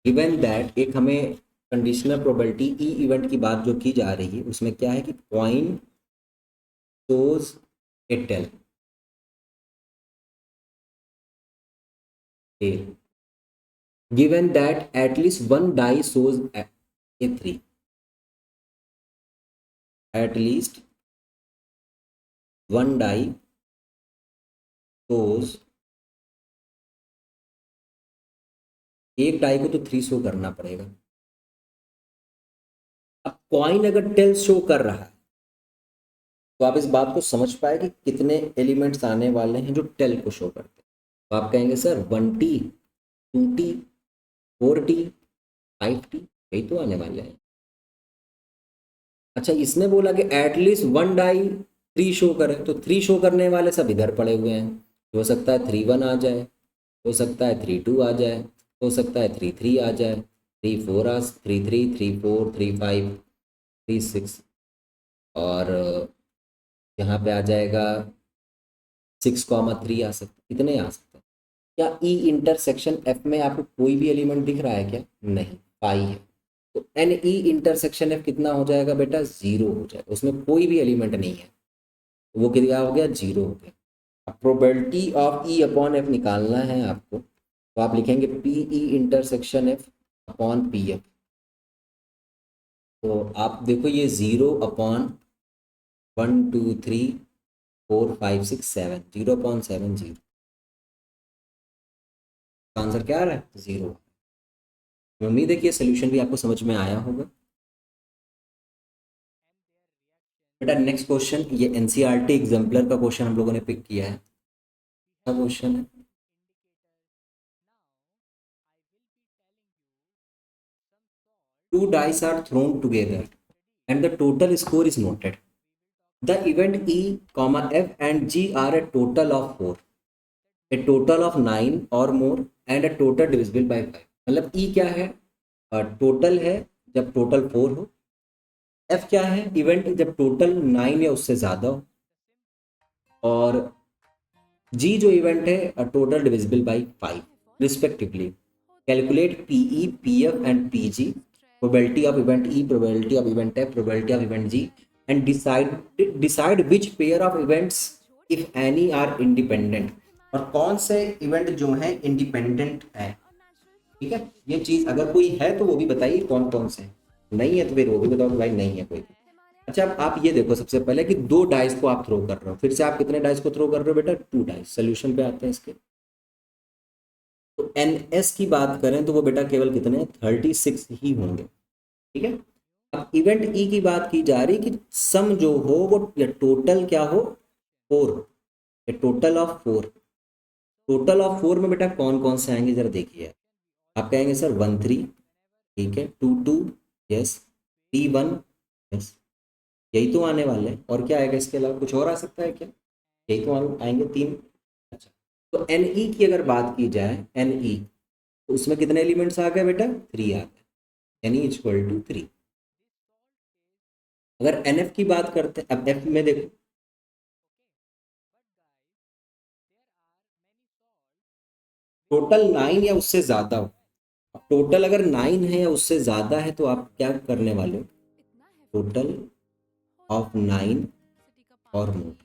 given that, एक हमें कंडीशनल प्रोबेबिलिटी ई इवेंट की बात जो की जा रही है उसमें क्या है कि coin shows a tail, given that at least one die shows ए 3, एटलीस्ट वन डाई सोज, एक डाई को तो 3 शो करना पड़ेगा। अब कॉइन अगर टेल शो कर रहा है तो आप इस बात को समझ पाए कि कितने एलिमेंट्स आने वाले हैं जो टेल को शो करते हैं। तो आप कहेंगे sir 1T, 2T, 4T, 5T, यही तो आने वाले हैं। अच्छा, इसने बोला कि एटलीस्ट वन डाई 3 शो करे, तो 3 शो करने वाले सब इधर पड़े हुए हैं। हो सकता है 3 1 आ जाए, हो सकता है 3 2 आ जाए, हो सकता है 3 3 आ जाए, 3 4 आ, 3 3 3 4 3 5 3 6, और यहाँ पे आ जाएगा 6,3 आ सकता है। कितने आ सकते हैं? क्या ई इंटरसेक्शन एफ में आपको कोई भी एलिमेंट दिख रहा है क्या? नहीं, पाई है। तो एन ई इंटरसेक्शन एफ कितना हो जाएगा बेटा? 0 हो जाएगा, उसमें कोई भी एलिमेंट नहीं है, वो कितना हो गया? 0 हो गया। अब probability of E upon F निकालना है आपको, तो आप लिखेंगे P E intersection F upon P F. तो आप देखो ये 0/1 2 3 4 5 6 7, 0.70, आंसर क्या आ रहा है? 0। उम्मीद है कि ये सोल्यूशन भी आपको समझ में आया होगा। बेटा नेक्स्ट क्वेश्चन, ये एनसीईआरटी एग्जाम्पलर का क्वेश्चन हम लोगों ने पिक किया है। क्या क्वेश्चन है? Two dice are thrown together and the total score is noted. The event E, F and G are a total of 4, a total of 9 or more and a total divisible by 5। मतलब E क्या है? टोटल है जब टोटल 4 हो। F क्या है? इवेंट जब टोटल 9 या उससे ज़्यादा हो। और जी जो इवेंट है total divisible by 5 respectively. Calculate P E P F and P G, probability of event E, probability of event F, probability of event G, and decide which pair of events if any are independent, और कौन से इवेंट जो हैं इंडिपेंडेंट है। ठीक है, ये चीज़ अगर कोई है तो वो भी बताइए कौन कौन से हैं, नहीं है तो फिर वो भी बताओ कि भाई नहीं है कोई। अच्छा, अब आप ये देखो सबसे पहले कि 2 डाइस को आप थ्रो कर रहे हो, फिर से आप कितने डाइस को थ्रो कर रहे हो बेटा? 2 डाइस। सोल्यूशन पे आते हैं इसके। तो एन एस की बात करें तो वो बेटा केवल कितने? 36 ही होंगे। ठीक है। अब इवेंट ई की बात की जा रही कि सम जो हो वो या टोटल क्या हो? 4, या टोटल ऑफ 4। टोटल ऑफ 4 में बेटा कौन कौन से आएंगे जरा देखिए। आप कहेंगे सर 1 3, ठीक है, 2 2, यस, 3 1, यस, यही तो आने वाले हैं। और क्या आएगा इसके अलावा? कुछ और आ सकता है क्या? यही तो आएंगे 3। अच्छा, तो एन ई की अगर बात की जाए, एन ई, तो उसमें कितने एलिमेंट्स आ गए बेटा? 3 आ गए, एन ई इक्वल टू 3। अगर एन एफ की बात करते हैं, अब एफ में देखो, टोटल 9 या उससे ज़्यादा हो। अब टोटल अगर 9 है या उससे ज़्यादा है तो आप क्या करने वाले हो? टोटल ऑफ 9 और मोर।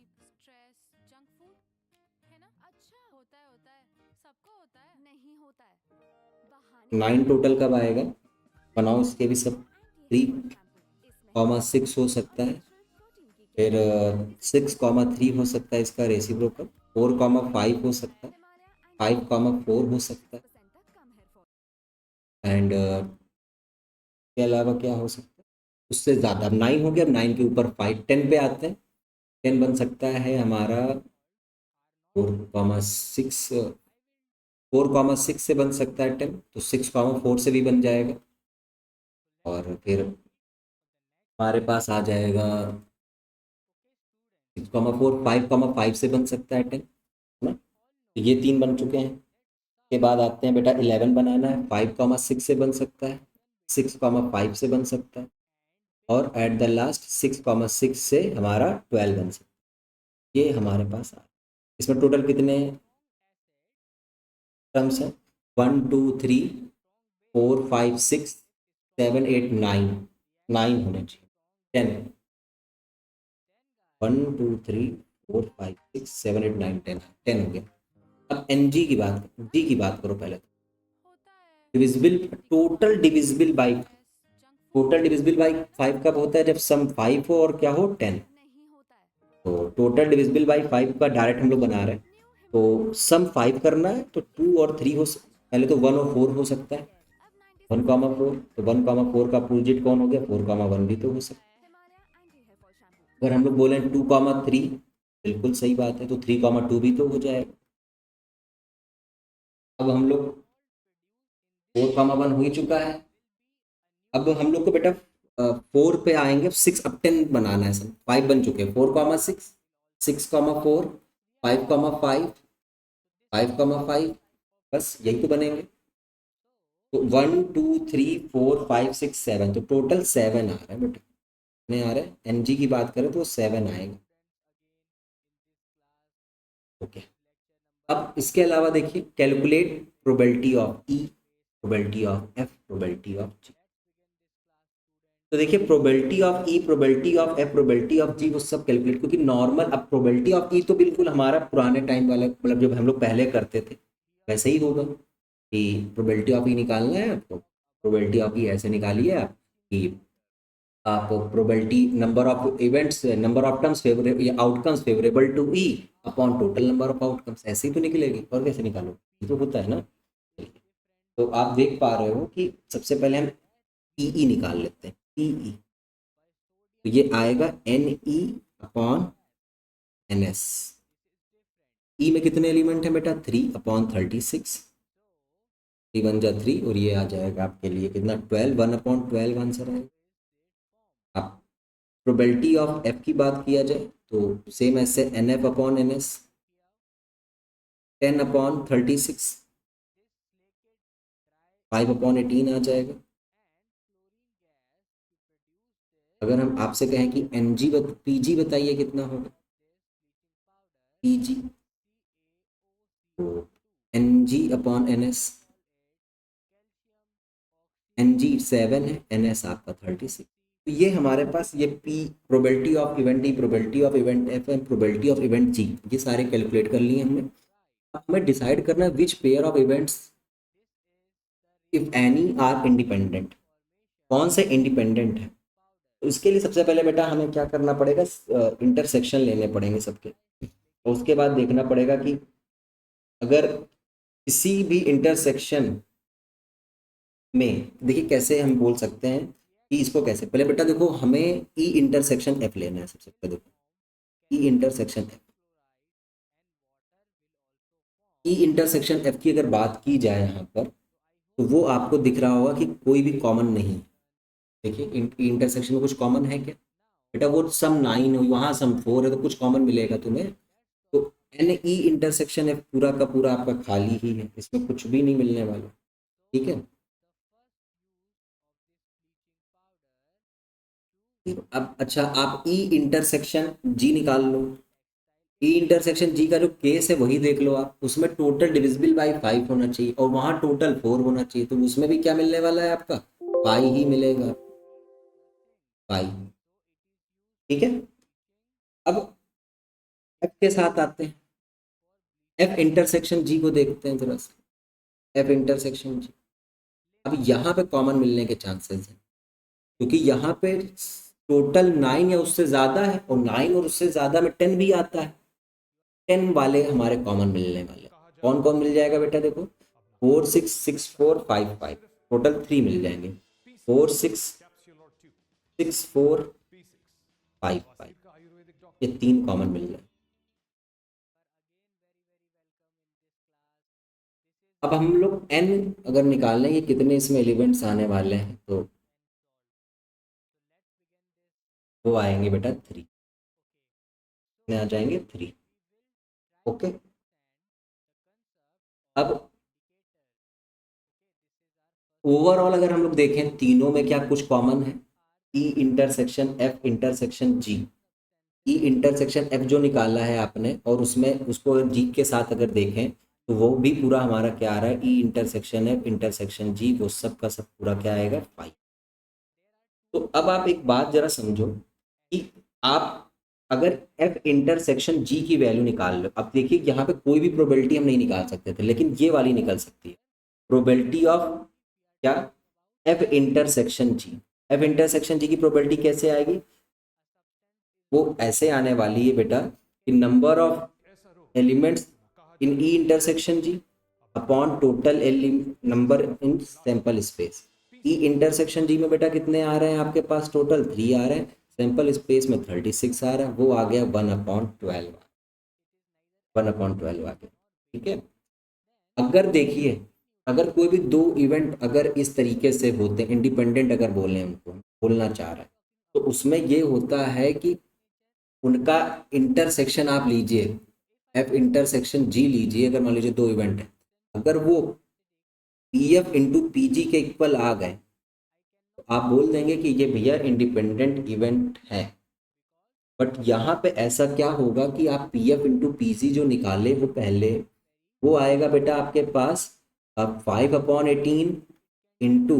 9 टोटल कब आएगा? बनाओ इसके भी सब। 3,6 हो सकता है, फिर 6,3 हो सकता है इसका रेसिप्रोकल, 4,5 हो सकता है, 5,4 हो सकता है, एंड के अलावा क्या हो सकता है उससे ज़्यादा। अब 9 हो गया, अब 9 के ऊपर 5, 10 पे आते हैं। 10 बन सकता है हमारा 4,6, 4,6 से बन सकता है 10, तो 6,4 से भी बन जाएगा। और फिर हमारे पास आ जाएगा 6,4, 5,5 से बन सकता है 10, है ना। तो ये 3 बन चुके हैं। के बाद आते हैं बेटा 11 बनाना है, 5,6 से बन सकता है, 6,5 से बन सकता है, और एट द लास्ट 6,6 से हमारा 12 बन सकता है। ये हमारे पास आ, इसमें टोटल कितने टर्म्स हैं? 1 2 3 4 5 6 7 8 9, 9 होने चाहिए। 10, 1 2 3 4 5 6 7 8 9 10, 10 हो गया। अब एन जी की बात, जी की बात करो पहले। Divisible, total divisible by, total divisible by 5 कब होता है? जब सम 5 हो और क्या हो 10। तो टोटल डिविजिबल बाई 5 का डायरेक्ट हम लोग बना रहे हैं, तो सम 5 करना है तो 2 और 3 हो पहले तो 1 और 4 हो सकता है, 1,4, तो 1,4 का अपोजिट कौन हो गया? 4,1 भी तो हो सकता है। अगर हम लोग बोले 2,3, बिल्कुल सही बात है, तो 3,2 भी तो हो जाएगा। अब हम लोग 4,1 हो ही चुका है। अब हम लोग को बेटा 4 पे आएंगे, 6, अब 10 बनाना है। सर 5 बन चुके हैं, 4,6, 6,4, 5,5, 5,5, बस यही तो बनेंगे। तो 1 2 3 4 5 6 7, तो टोटल 7 आ रहा है बेटा, कितने आ रहे हैं? एन जी की बात करें तो 7 आएगा। ओके, अब इसके अलावा देखिए, calculate probability of E, probability of F, probability of G. तो देखिए probability of E, probability of F, probability of G, वो सब कैलकुलेट, क्योंकि नॉर्मल, अब प्रोबेबिलिटी ऑफ ई तो बिल्कुल हमारा पुराने टाइम वाला, मतलब जब हम लोग पहले करते थे वैसे ही होगा कि प्रोबेबिलिटी ऑफ ई निकालना है आपको, प्रोबेबिलिटी ऑफ ई ऐसे निकालिए आप कि आप probability number of events, number of terms favourable या outcomes favourable to E upon total number of outcomes, ऐसे ही तो निकलेगी, और कैसे निकालो, ये तो होता है ना। तो आप देख पा रहे हो कि सबसे पहले हम ई निकाल लेते हैं, ई, तो ये आएगा N E upon N S. E में कितने एलिमेंट हैं बेटा? 3/36, 3 × 1 = 3, और ये आ जाएगा आपके लिए कितना? 12, 1/12 आंसर आएगा। आप प्रोबेबिलिटी ऑफ एफ की बात किया जाए तो सेम ऐसे n F upon N S, 10/36, 5/18 आ जाएगा। अगर हम आपसे कहें कि एन जी पी जी बताइए कितना होगा, पी जी, तो n G upon N S, n G 7 है, एन एस आपका 36। तो ये हमारे पास ये P, probability of event E, probability of event F and probability of event G, ये सारे कैलकुलेट कर लिए हमने। अब हमें डिसाइड करना है which pair of events if any are independent, कौन से इंडिपेंडेंट है। तो इसके लिए सबसे पहले बेटा हमें क्या करना पड़ेगा? इंटरसेक्शन लेने पड़ेंगे सबके, और उसके बाद देखना पड़ेगा कि अगर किसी भी इंटरसेक्शन में, देखिए कैसे हम बोल सकते हैं कि इसको कैसे, पहले बेटा देखो हमें ई इंटरसेक्शन एफ लेना है सबसे पहले। देखो ई intersection F, E intersection F की अगर बात की जाए यहाँ पर, तो वो आपको दिख रहा होगा कि कोई भी कॉमन नहीं। देखिए इंटरसेक्शन में कुछ कॉमन है क्या बेटा? वो सम 9 हो, वहाँ सम 4 है, तो कुछ कॉमन मिलेगा तुम्हें। तो एन ई इंटरसेक्शन एफ पूरा का पूरा आपका खाली ही है, इसमें कुछ भी नहीं मिलने वाला। ठीक है, अब अच्छा आप ई इंटरसेक्शन जी निकाल लो। ई इंटरसेक्शन जी का जो केस है वही देख लो आप, उसमें टोटल डिविजिबल बाई 5 होना चाहिए और वहां टोटल 4 होना चाहिए, तो उसमें भी क्या मिलने वाला है आपका? पाई ही मिलेगा, पाई। ठीक है, अब एफ के साथ आते हैं, एफ इंटरसेक्शन जी को देखते हैं जरा सा। एफ इंटरसेक्शन जी, अब यहाँ पे कॉमन मिलने के चांसेस हैं, क्योंकि यहाँ पे टोटल 9 या उससे ज़्यादा है, और 9 और उससे ज़्यादा में 10 भी आता है, 10 वाले हमारे कॉमन मिलने वाले। कौन कौन मिल जाएगा बेटा, देखो 4 6 6 4 5 5, टोटल 3 मिल जाएंगे, 4 6 6 4 5 5, ये 3 कॉमन मिल जाए। अब हम लोग n अगर निकाल लें कि कितने इसमें एलिमेंट्स आने वाले हैं, तो वो आएंगे बेटा 3, में आ जाएंगे 3। ओके, अब ओवरऑल अगर हम लोग देखें तीनों में क्या कुछ कॉमन है, ई intersection F intersection G. E intersection F जो निकाला है आपने, और उसमें उसको जी के साथ अगर देखें तो वो भी पूरा हमारा क्या आ रहा है, ई इंटरसेक्शन एफ इंटरसेक्शन जी, वो सब का सब पूरा क्या आएगा 5। तो अब आप एक बात जरा समझो कि आप अगर एफ इंटरसेक्शन जी की वैल्यू निकाल लो, अब देखिए यहाँ पे कोई भी प्रोबेबिलिटी हम नहीं निकाल सकते थे, लेकिन ये वाली निकल सकती है, प्रोबेबिलिटी ऑफ क्या, एफ इंटरसेक्शन जी। एफ इंटरसेक्शन जी की प्रोबेबिलिटी कैसे आएगी, वो ऐसे आने वाली है बेटा कि number of elements in E intersection G upon total number in sample space. E intersection G में बेटा कितने आ रहे हैं आपके पास, टोटल 3 आ रहे हैं, सैंपल स्पेस में 36 आ रहा है, वो आ गया 1/12, 1/12 आ गया। ठीक है, अगर देखिए अगर कोई भी दो इवेंट अगर इस तरीके से होते हैं, इंडिपेंडेंट अगर बोले उनको बोलना चाह रहा है, तो उसमें ये होता है कि उनका इंटरसेक्शन आप लीजिए, एफ इंटरसेक्शन जी लीजिए, अगर मान लीजिए दो इवेंट है, अगर वो P F into P G के इक्वल आ गए, तो आप बोल देंगे कि ये भैया इंडिपेंडेंट इवेंट है। बट यहाँ पे ऐसा क्या होगा कि आप P F into P G जो निकाले वो पहले, वो आएगा बेटा आपके पास, अब 5/18 इंटू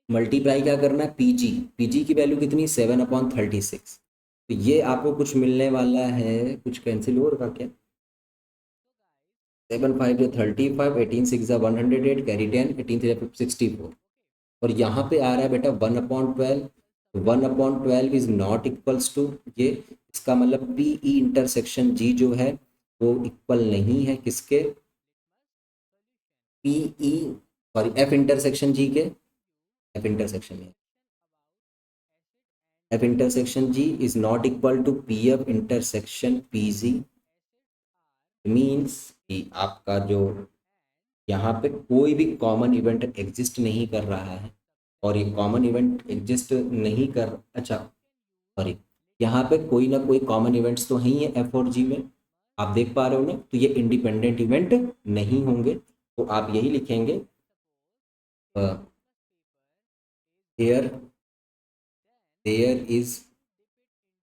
मल्टीप्लाई क्या करना है, पीजी, पीजी की वैल्यू कितनी 7/36। तो ये आपको कुछ मिलने वाला है, कुछ कैंसिल हो रहा क्या, 7 5 35, 18 6 108, कैरी 10, 18 3 64, और यहाँ पे आ रहा है बेटा 1/12। 1/12 इज नॉट इक्वल्स टू ये, इसका मतलब पी ई इंटरसेक्शन जी जो है वो इक्वल नहीं है किसके, P E, sorry F intersection G के, F intersection F intersection G is not equal to P F intersection P G. Means कि आपका जो यहाँ पे कोई भी कॉमन इवेंट एग्जिस्ट नहीं कर रहा है, और ये कॉमन इवेंट एग्जिस्ट नहीं कर, अच्छा सॉरी, यहाँ पे कोई ना कोई कॉमन इवेंट्स तो ही है एफ और जी में, आप देख पा रहे हो ना, तो ये इंडिपेंडेंट इवेंट नहीं होंगे। तो आप यही लिखेंगे, there there is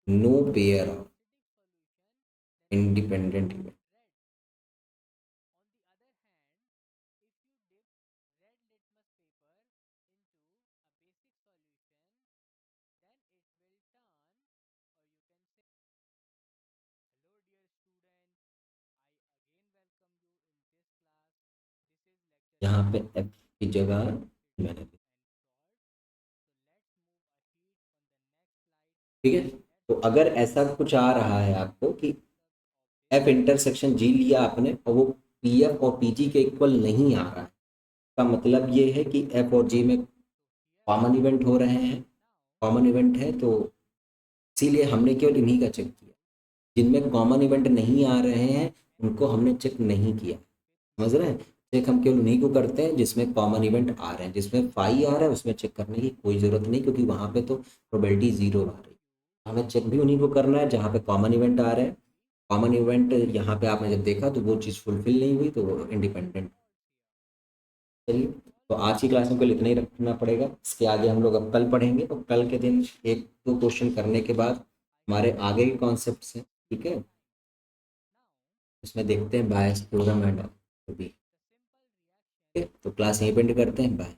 no pair of independent event. यहाँ पे एफ की जगह मैंने, ठीक है, तो अगर ऐसा कुछ आ रहा है आपको कि एफ इंटरसेक्शन जी लिया आपने और वो पी एफ और पी जी के इक्वल नहीं आ रहा है, का मतलब ये है कि एफ और जी में कॉमन इवेंट हो रहे हैं, कॉमन इवेंट है, तो इसीलिए हमने केवल इन्हीं का चेक किया, जिनमें कॉमन इवेंट नहीं आ रहे हैं उनको हमने चेक नहीं किया। समझ रहे हैं, चेक हम केवल उन्हीं को करते हैं जिसमें कॉमन इवेंट आ रहे हैं, जिसमें फाई आ रहा है उसमें चेक करने की कोई ज़रूरत नहीं, क्योंकि वहाँ पे तो प्रोबेबिलिटी ज़ीरो आ रही है। हमें चेक भी उन्हीं को करना है जहाँ पे कॉमन इवेंट आ रहे हैं। कॉमन इवेंट यहाँ पे आपने जब देखा तो वो चीज़ फुलफिल नहीं हुई, तो वो इंडिपेंडेंट। चलिए, तो आज की क्लास में कल इतना ही रखना पड़ेगा, इसके आगे हम लोग अब कल पढ़ेंगे, और कल के दिन एक दो क्वेश्चन करने के बाद हमारे आगे के कॉन्सेप्ट्स हैं। ठीक है, इसमें देखते हैं बायस थ्योरम एंड ऑल। ठीक है, तो क्लास यहीं पेंड करते हैं, बाय।